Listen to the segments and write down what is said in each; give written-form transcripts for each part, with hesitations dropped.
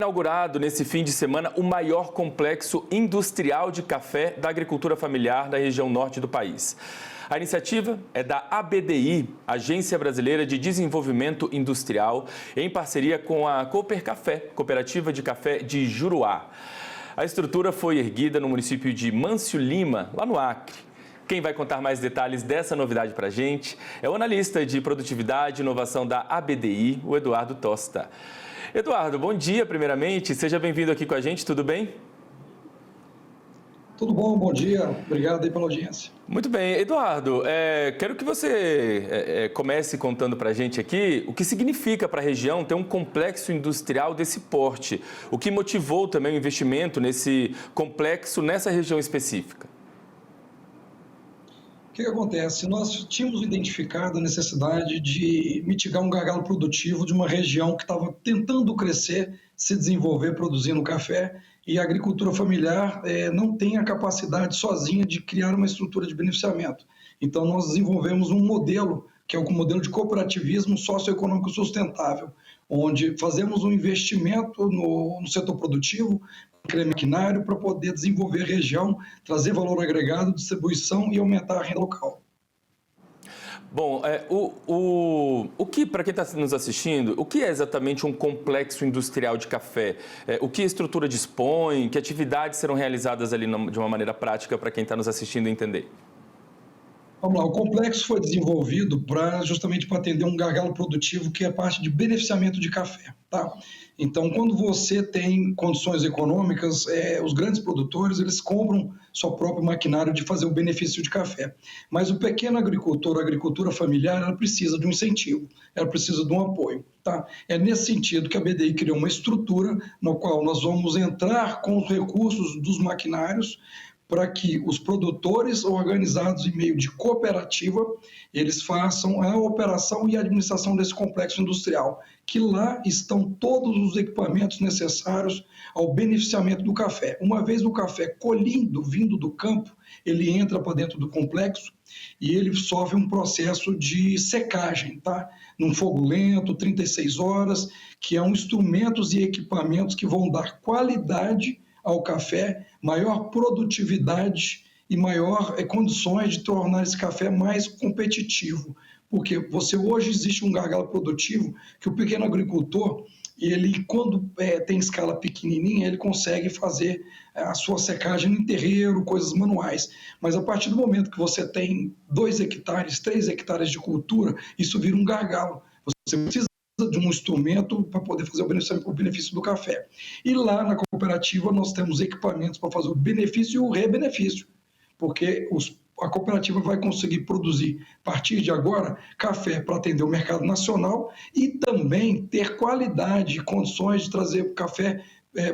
Inaugurado nesse fim de semana o maior complexo industrial de café da agricultura familiar da região norte do país. A iniciativa é da ABDI, Agência Brasileira de Desenvolvimento Industrial, em parceria com a Cooper Café, Cooperativa de Café de Juruá. A estrutura foi erguida no município de Mâncio Lima, lá no Acre. Quem vai contar mais detalhes dessa novidade para a gente é o analista de produtividade e inovação da ABDI, o Eduardo Tosta. Eduardo, bom dia primeiramente, seja bem-vindo aqui com a gente, tudo bem? Tudo bom dia, obrigado aí pela audiência. Muito bem, Eduardo, quero que você comece contando para a gente aqui o que significa para a região ter um complexo industrial desse porte, o que motivou também o investimento nesse complexo nessa região específica. O que acontece? Nós tínhamos identificado a necessidade de mitigar um gargalo produtivo de uma região que estava tentando crescer, se desenvolver produzindo café, e a agricultura familiar não tem a capacidade sozinha de criar uma estrutura de beneficiamento. Então nós desenvolvemos um modelo, que é o modelo de cooperativismo socioeconômico sustentável, onde fazemos um investimento no setor produtivo, criar maquinário para poder desenvolver a região, trazer valor agregado, distribuição e aumentar a renda local. Bom, o que, para quem está nos assistindo, o que é exatamente um complexo industrial de café? O que a estrutura dispõe? Que atividades serão realizadas ali de uma maneira prática para quem está nos assistindo entender? Vamos lá, o complexo foi desenvolvido justamente para atender um gargalo produtivo que é a parte de beneficiamento de café, tá? Então, quando você tem condições econômicas, os grandes produtores, eles compram seu próprio maquinário de fazer o benefício de café. Mas o pequeno agricultor, a agricultura familiar, ela precisa de um incentivo, ela precisa de um apoio, tá? É nesse sentido que a BDI criou uma estrutura no qual nós vamos entrar com os recursos dos maquinários para que os produtores organizados em meio de cooperativa, eles façam a operação e a administração desse complexo industrial, que lá estão todos os equipamentos necessários ao beneficiamento do café. Uma vez o café colhido, vindo do campo, ele entra para dentro do complexo e ele sofre um processo de secagem, tá? Num fogo lento, 36 horas, que é instrumentos e equipamentos que vão dar qualidade ao café, maior produtividade e maior condições de tornar esse café mais competitivo. Porque hoje existe um gargalo produtivo que o pequeno agricultor, ele quando tem escala pequenininha, ele consegue fazer a sua secagem no terreiro, coisas manuais. Mas a partir do momento que você tem 2 hectares, 3 hectares de cultura, isso vira um gargalo. Você precisa de um instrumento para poder fazer o benefício do café. E lá na cooperativa nós temos equipamentos para fazer o benefício e o rebenefício, porque a cooperativa vai conseguir produzir, a partir de agora, café para atender o mercado nacional e também ter qualidade e condições de trazer café,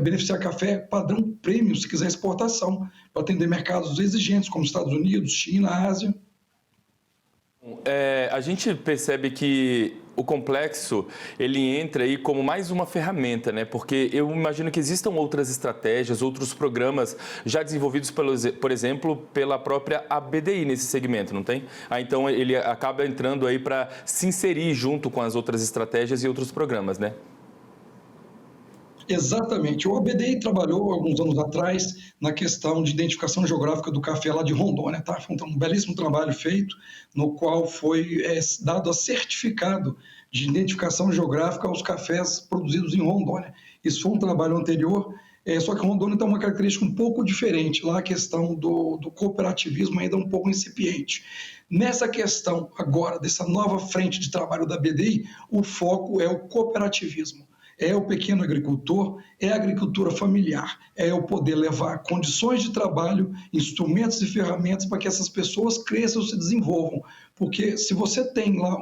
beneficiar café padrão premium, se quiser exportação, para atender mercados exigentes, como Estados Unidos, China, Ásia. A gente percebe que o complexo, ele entra aí como mais uma ferramenta, né? Porque eu imagino que existam outras estratégias, outros programas já desenvolvidos, por exemplo, pela própria ABDI nesse segmento, não tem? Então ele acaba entrando aí para se inserir junto com as outras estratégias e outros programas, né? Exatamente. O ABDI trabalhou alguns anos atrás na questão de identificação geográfica do café lá de Rondônia, tá? Foi um belíssimo trabalho feito, no qual foi dado a certificado de identificação geográfica aos cafés produzidos em Rondônia. Isso foi um trabalho anterior, só que Rondônia tem uma característica um pouco diferente. Lá a questão do cooperativismo ainda é um pouco incipiente. Nessa questão agora, dessa nova frente de trabalho da ABDI, o foco é o cooperativismo. É o pequeno agricultor, é a agricultura familiar, é o poder levar condições de trabalho, instrumentos e ferramentas para que essas pessoas cresçam e se desenvolvam. Porque se você tem lá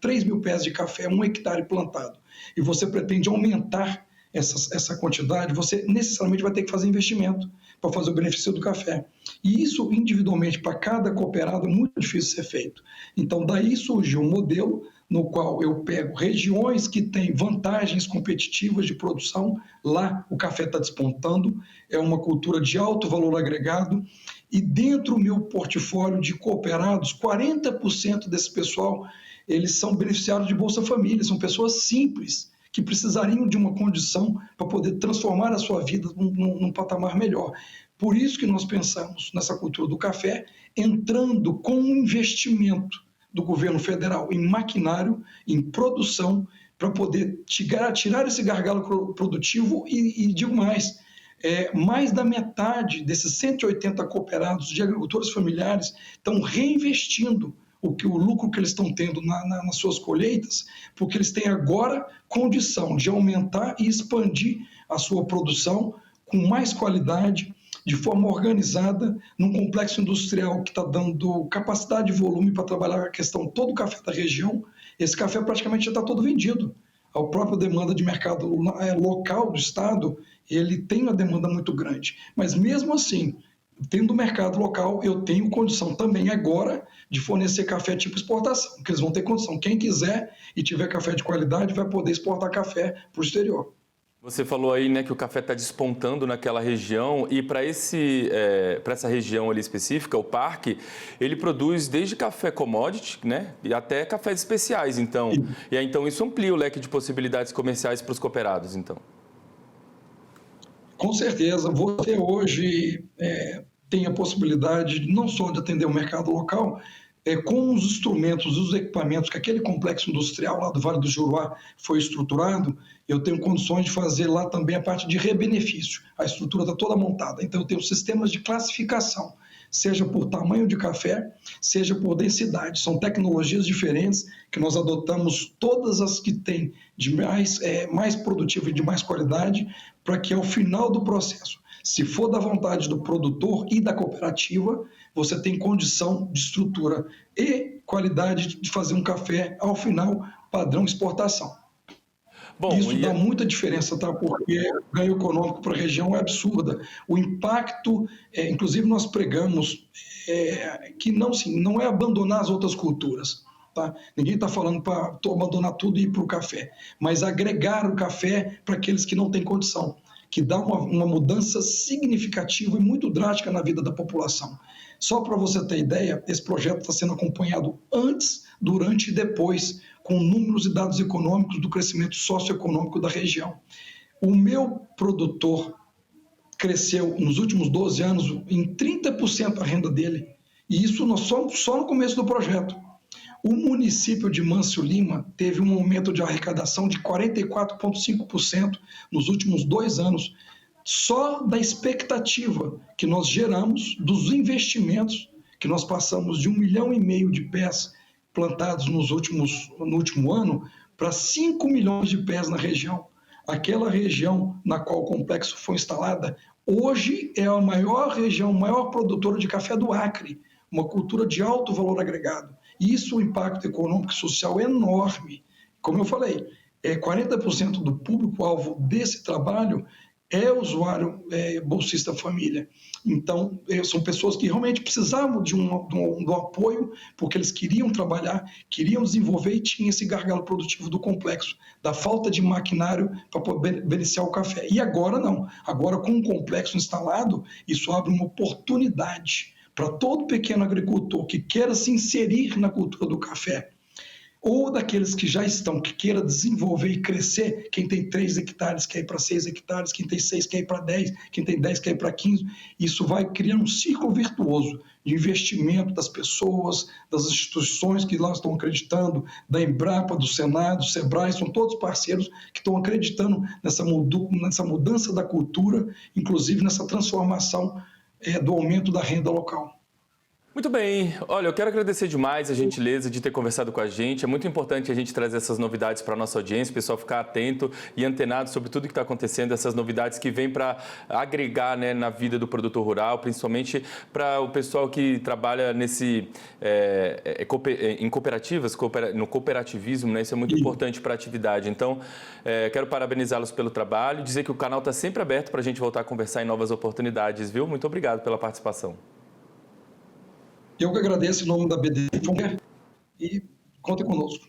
3 mil pés de café, 1 hectare plantado, e você pretende aumentar essa quantidade, você necessariamente vai ter que fazer investimento para fazer o benefício do café. E isso, individualmente, para cada cooperado, é muito difícil de ser feito. Então, daí surgiu um modelo no qual eu pego regiões que têm vantagens competitivas de produção, lá o café está despontando, é uma cultura de alto valor agregado, e dentro do meu portfólio de cooperados, 40% desse pessoal, eles são beneficiários de Bolsa Família, são pessoas simples, que precisariam de uma condição para poder transformar a sua vida num patamar melhor. Por isso que nós pensamos nessa cultura do café, entrando com um investimento do governo federal em maquinário, em produção, para poder tirar esse gargalo produtivo e digo mais da metade desses 180 cooperados de agricultores familiares estão reinvestindo o lucro que eles estão tendo nas suas colheitas, porque eles têm agora condição de aumentar e expandir a sua produção com mais qualidade, de forma organizada, num complexo industrial que está dando capacidade e volume para trabalhar a questão todo o café da região. Esse café praticamente já está todo vendido. A própria demanda de mercado local do Estado, ele tem uma demanda muito grande. Mas mesmo assim, tendo mercado local, eu tenho condição também agora de fornecer café tipo exportação, que eles vão ter condição. Quem quiser e tiver café de qualidade vai poder exportar café para o exterior. Você falou aí, né, que o café está despontando naquela região e para essa região ali específica, o parque, ele produz desde café commodity, né, e até cafés especiais, então. E aí, então isso amplia o leque de possibilidades comerciais para os cooperados, então. Com certeza, você hoje tem a possibilidade não só de atender o mercado local, com os instrumentos, os equipamentos que aquele complexo industrial lá do Vale do Juruá foi estruturado, eu tenho condições de fazer lá também a parte de rebenefício. A estrutura está toda montada, então eu tenho sistemas de classificação, seja por tamanho de café, seja por densidade. São tecnologias diferentes que nós adotamos, todas as que têm de mais produtivo e de mais qualidade, para que ao final do processo, se for da vontade do produtor e da cooperativa, você tem condição de estrutura e qualidade de fazer um café, ao final, padrão exportação. Bom, isso dá muita diferença, tá? Porque o ganho econômico para a região é absurda. O impacto, inclusive nós pregamos que não é abandonar as outras culturas. Tá? Ninguém está falando para abandonar tudo e ir para o café, mas agregar o café para aqueles que não têm condição, que dá uma mudança significativa e muito drástica na vida da população. Só para você ter ideia, esse projeto está sendo acompanhado antes, durante e depois, com números e dados econômicos do crescimento socioeconômico da região. O meu produtor cresceu nos últimos 12 anos em 30% a renda dele, e isso só no começo do projeto. O município de Mâncio Lima teve um aumento de arrecadação de 44,5% nos últimos 2 anos, só da expectativa que nós geramos dos investimentos, que nós passamos de 1,5 milhão de pés plantados no último ano para 5 milhões de pés na região. Aquela região na qual o complexo foi instalado, hoje é a maior região, maior produtora de café do Acre, uma cultura de alto valor agregado. Isso, o impacto econômico e social é enorme. Como eu falei, 40% do público-alvo desse trabalho é usuário bolsista família. Então, são pessoas que realmente precisavam de um apoio, porque eles queriam trabalhar, queriam desenvolver e tinham esse gargalo produtivo do complexo, da falta de maquinário para poder beneficiar o café. E agora não. Agora, com um complexo instalado, isso abre uma oportunidade para todo pequeno agricultor que queira se inserir na cultura do café, ou daqueles que já estão, que queira desenvolver e crescer, quem tem 3 hectares quer ir para 6 hectares, quem tem 6 quer ir para 10, quem tem 10 quer ir para 15, isso vai criar um ciclo virtuoso de investimento das pessoas, das instituições que lá estão acreditando, da Embrapa, do Senado, do Sebrae, são todos parceiros que estão acreditando nessa mudança da cultura, inclusive nessa transformação do aumento da renda local. Muito bem. Olha, eu quero agradecer demais a gentileza de ter conversado com a gente. É muito importante a gente trazer essas novidades para a nossa audiência, o pessoal ficar atento e antenado sobre tudo que está acontecendo, essas novidades que vêm para agregar, né, na vida do produtor rural, principalmente para o pessoal que trabalha em cooperativas, no cooperativismo, né? Isso é muito importante para a atividade. Então, quero parabenizá-los pelo trabalho, dizer que o canal está sempre aberto para a gente voltar a conversar em novas oportunidades, viu? Muito obrigado pela participação. Eu que agradeço em nome da BD e contem conosco.